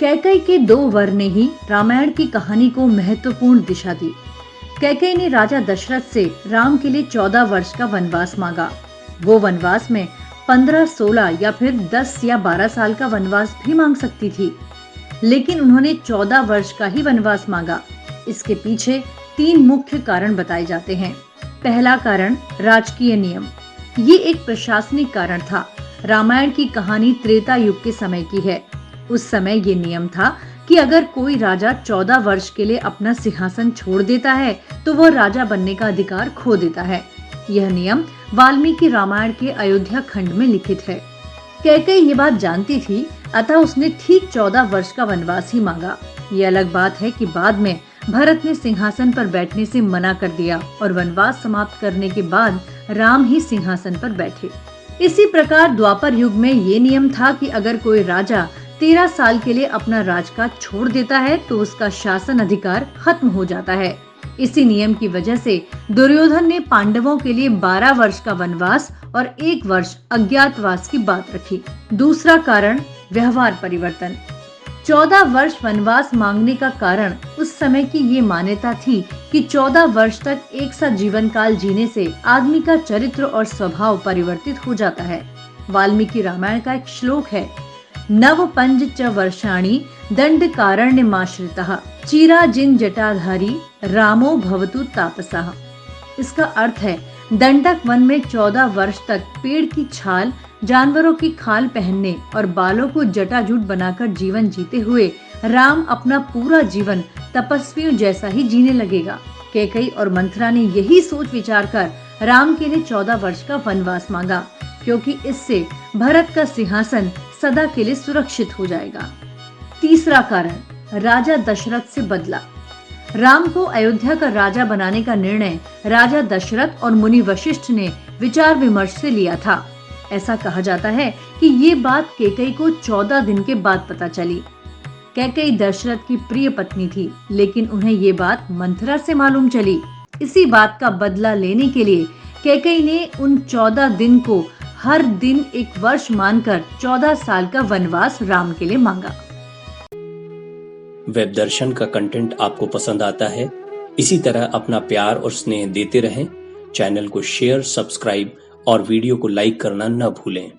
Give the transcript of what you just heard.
कैकेयी के 2 वर ने ही रामायण की कहानी को महत्वपूर्ण दिशा दी। कैकेयी ने राजा दशरथ से राम के लिए 14 वर्ष का वनवास मांगा। वो वनवास में 15, 16 या फिर 10 या 12 साल का वनवास भी मांग सकती थी, लेकिन उन्होंने 14 वर्ष का ही वनवास मांगा। इसके पीछे 3 मुख्य कारण बताए जाते हैं। पहला कारण राजकीय नियम। ये एक प्रशासनिक कारण था। रामायण की कहानी त्रेता युग के समय की है। उस समय ये नियम था कि अगर कोई राजा 14 वर्ष के लिए अपना सिंहासन छोड़ देता है तो वह राजा बनने का अधिकार खो देता है। यह नियम वाल्मीकि रामायण के अयोध्या खंड में लिखित है। कैकेयी ये बात जानती थी, अतः उसने ठीक 14 वर्ष का वनवास ही मांगा। ये अलग बात है कि बाद में भरत ने सिंहासन पर बैठने से मना कर दिया और वनवास समाप्त करने के बाद राम ही सिंहासन पर बैठे। इसी प्रकार द्वापर युग में ये नियम था कि अगर कोई राजा 13 साल के लिए अपना राजकाज छोड़ देता है तो उसका शासन अधिकार खत्म हो जाता है। इसी नियम की वजह से दुर्योधन ने पांडवों के लिए 12 वर्ष का वनवास और 1 वर्ष अज्ञातवास की बात रखी। दूसरा कारण व्यवहार परिवर्तन। 14 वर्ष वनवास मांगने का कारण उस समय की ये मान्यता थी कि 14 वर्ष तक एक सा जीवन काल जीने से आदमी का चरित्र और स्वभाव परिवर्तित हो जाता है। वाल्मीकि रामायण का एक श्लोक है, नव पंच च वर्षाणि दंडकारण्यमाश्रितः चिरा जिन जटाधारी रामो भवतु तापसः। इसका अर्थ है दंडक वन में 14 वर्ष तक पेड़ की छाल, जानवरों की खाल पहनने और बालों को जटाजूट बनाकर जीवन जीते हुए राम अपना पूरा जीवन तपस्वियों जैसा ही जीने लगेगा। कैकेयी और मंथरा ने यही सोच विचार कर राम के लिए 14 वर्ष का वनवास मांगा, क्योंकि इससे भरत का सिंहासन सदा के लिए सुरक्षित हो जाएगा। तीसरा कारण राजा दशरथ से बदला। राम को अयोध्या का राजा बनाने का निर्णय राजा दशरथ और मुनि वशिष्ठ ने विचार विमर्श से लिया था। ऐसा कहा जाता है कि ये बात कैकेयी को 14 दिन के बाद पता चली। कैकेयी दशरथ की प्रिय पत्नी थी, लेकिन उन्हें ये बात मंथरा से मालूम चली। इसी बात का बदला लेने के लिए कैकेयी ने उन 14 दिन को हर दिन 1 वर्ष मानकर 14 साल का वनवास राम के लिए मांगा। वेब दर्शन का कंटेंट आपको पसंद आता है? इसी तरह अपना प्यार और स्नेह देते रहें। चैनल को शेयर, सब्सक्राइब और वीडियो को लाइक करना न भूलें।